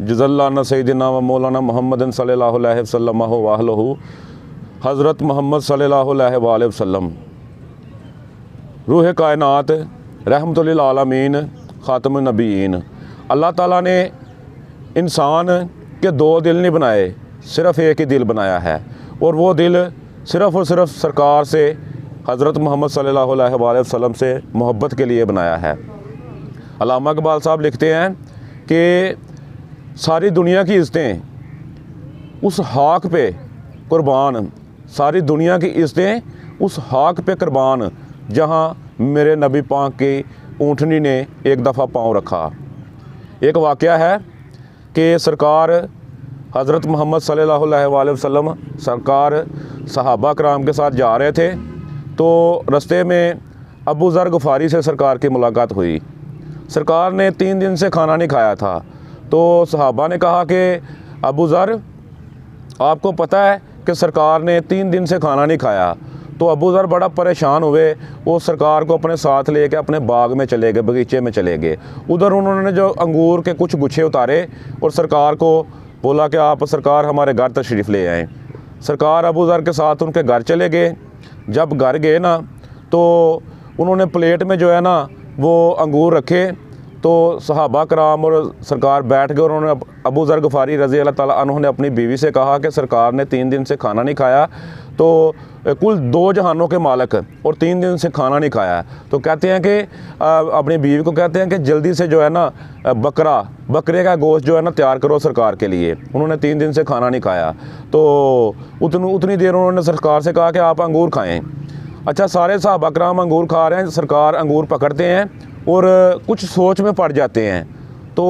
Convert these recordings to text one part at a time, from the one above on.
जज़ल्लाना सैयदना व मौलाना मुहम्मद सल्लल्लाहु अलैहि वसल्लम वाहलहु हज़रत मोहम्मद सल्लल्लाहु अलैहि वसल्लम रूह कायनात रहमतुल लिल आलमीन ख़ातमुन नबीयीन। अल्लाह ताला ने इंसान के दो दिल नहीं बनाए, सिर्फ़ एक ही दिल बनाया है और वो दिल सिर्फ़ और सिर्फ सरकार से हज़रत मोहम्मद सल्लल्लाहु अलैहि वसल्लम से मोहब्बत के लिए बनाया है। अल्लामा इकबाल साहब लिखते हैं कि सारी दुनिया की इज़्ज़तें उस हाक पे कुर्बान, सारी दुनिया की इज़्ज़तें उस हाक पे कुर्बान जहाँ मेरे नबी पाक की ऊँटनी ने एक दफ़ा पाँव रखा। एक वाक़या है कि सरकार हज़रत मोहम्मद सल्लल्लाहु अलैहि वसल्लम सरकार सहाबा कराम के साथ जा रहे थे, तो रास्ते में अबू ज़र गफ़ारी से सरकार की मुलाकात हुई। सरकार ने 3 दिन से खाना नहीं खाया था, तो सहाबा ने कहा कि अबू ज़र, आपको पता है कि सरकार ने 3 दिन से खाना नहीं खाया। तो अबू ज़र बड़ा परेशान हुए, वो सरकार को अपने साथ लेके अपने बाग में चले गए, बगीचे में चले गए। उधर उन्होंने जो अंगूर के कुछ गुच्छे उतारे और सरकार को बोला कि आप सरकार हमारे घर तशरीफ़ ले आएँ। सरकार अबू ज़र के साथ उनके घर चले गए। जब घर गए ना, तो उन्होंने प्लेट में जो है ना वो अंगूर रखे, तो सहाबा कराम और सरकार बैठ गए और उन्होंने अबू ज़र गफ़ारी रज़ी अल्लाह ताला अन्हु ने अपनी बीवी से कहा कि सरकार ने 3 दिन से खाना नहीं खाया, तो कुल 2 जहानों के मालिक और 3 दिन से खाना नहीं खाया। तो कहते हैं कि अपनी बीवी को कहते हैं कि जल्दी से जो है ना बकरे का गोश्त जो है ना तैयार करो सरकार के लिए। उन्होंने 3 दिन से खाना नहीं खाया, तो उतनी देर उन्होंने सरकार से कहा कि आप अंगूर खाएँ। अच्छा, सारे सहाबा कराम अंगूर खा रहे हैं, सरकार अंगूर पकड़ते हैं और कुछ सोच में पड़ जाते हैं। तो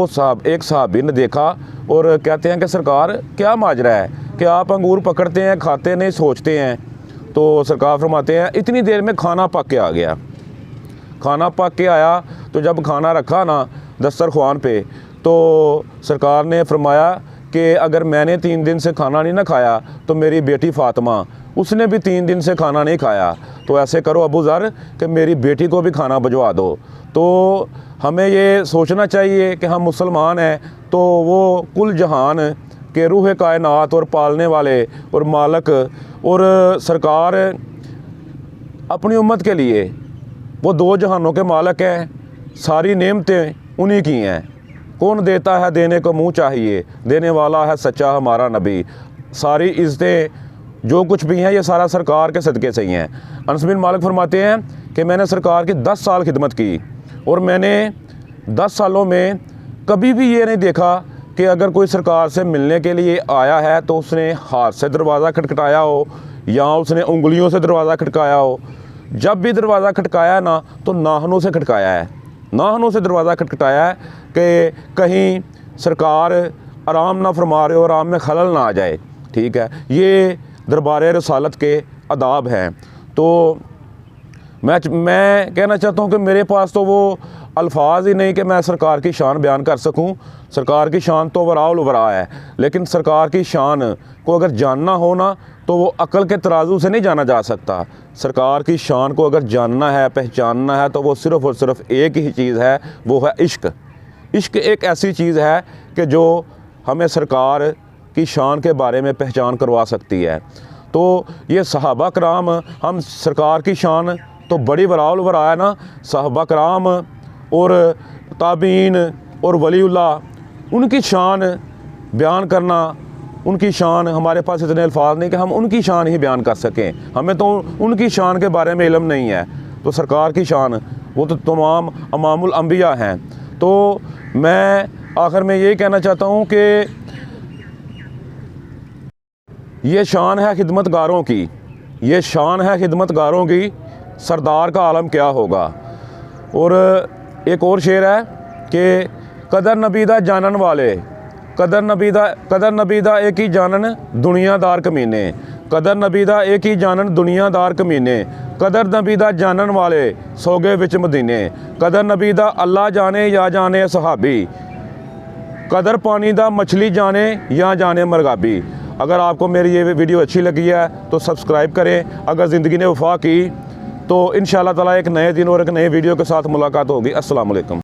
एक सहाबी ने देखा और कहते हैं कि सरकार क्या माजरा है कि आप अंगूर पकड़ते हैं, खाते नहीं, सोचते हैं। तो सरकार फरमाते हैं इतनी देर में खाना पक के आ गया। खाना पक के आया तो जब खाना रखा ना दस्तरख्वान पे, तो सरकार ने फरमाया कि अगर मैंने 3 दिन से खाना नहीं ना खाया तो मेरी बेटी फ़ातिमा, उसने भी 3 दिन से खाना नहीं खाया। तो ऐसे करो अबू ज़र कि मेरी बेटी को भी खाना भिजवा दो। तो हमें ये सोचना चाहिए कि हम मुसलमान हैं, तो वो कुल जहान के रूह कायनात और पालने वाले और मालिक और सरकार अपनी उम्मत के लिए वो 2 जहानों के मालिक हैं। सारी नेमतें उन्हीं की हैं। कौन देता है देने को मुँह चाहिए, देने वाला है सच्चा हमारा नबी। सारी इज़्ज़तें जो कुछ भी हैं ये सारा सरकार के सदक़े से ही हैं। अनस बिन मालिक फरमाते हैं कि मैंने सरकार की 10 साल खिदमत की और मैंने 10 सालों में कभी भी ये नहीं देखा कि अगर कोई सरकार से मिलने के लिए आया है तो उसने हाथ से दरवाज़ा खटखटाया हो या उसने उंगलियों से दरवाज़ा खटकाया हो। जब भी दरवाज़ा खटकाया ना तो नाखनों से खटकाया है, नाखनों से दरवाज़ा खटखटाया है कि कहीं सरकार आराम ना फरमा रहे हो, आराम में खलल ना आ जाए। ठीक है, ये दरबार रसालत के अदाब हैं। तो मैं कहना चाहता हूँ कि मेरे पास तो वो अल्फाज ही नहीं कि मैं सरकार की शान बयान कर सकूँ। सरकार की शान तो वराउल वरा है, लेकिन सरकार की शान को अगर जानना हो ना तो वो अक़ल के तराजू से नहीं जाना जा सकता। सरकार की शान को अगर जानना है, पहचानना है, तो वो सिर्फ़ और सिर्फ एक ही चीज़ है, वो है इश्क। इश्क एक ऐसी चीज़ है कि जो हमें सरकार की शान के बारे में पहचान करवा सकती है। तो ये सहाबा कराम, हम सरकार की शान तो बड़ी वराउल वरा है ना, सहाबा कराम और ताबीन और वलीउल्लाह, उनकी शान बयान करना, उनकी शान, हमारे पास इतने अल्फाज नहीं कि हम उनकी शान ही बयान कर सकें। हमें तो उनकी शान के बारे में इल्म नहीं है। तो सरकार की शान वो तो तमाम इमामुल अंबिया हैं। तो मैं आखिर में यही कहना चाहता हूँ कि ये शान है खिदमतगारों की, ये शान है खिदमतगारों की, सरदार का आलम क्या होगा। और एक और शेर है कि कदर नबीदा जानन वाले, कदर नबीदा एक ही जानन दुनियादार कमीने, कदर नबीदा एक ही जानन दुनियादार कमीने, कदर नबीदा जानन वाले सोगे विच मदीने, कदर नबीदा अल्लाह जाने या जाने सहाबी, कदर पानी दा मछली जाने या जाने मरगाबी। अगर आपको मेरी ये वीडियो अच्छी लगी है तो सब्सक्राइब करें। अगर ज़िंदगी ने वफा की तो इंशाअल्लाह ताला एक नए दिन और एक नए वीडियो के साथ मुलाकात होगी। अस्सलाम वालेकुम।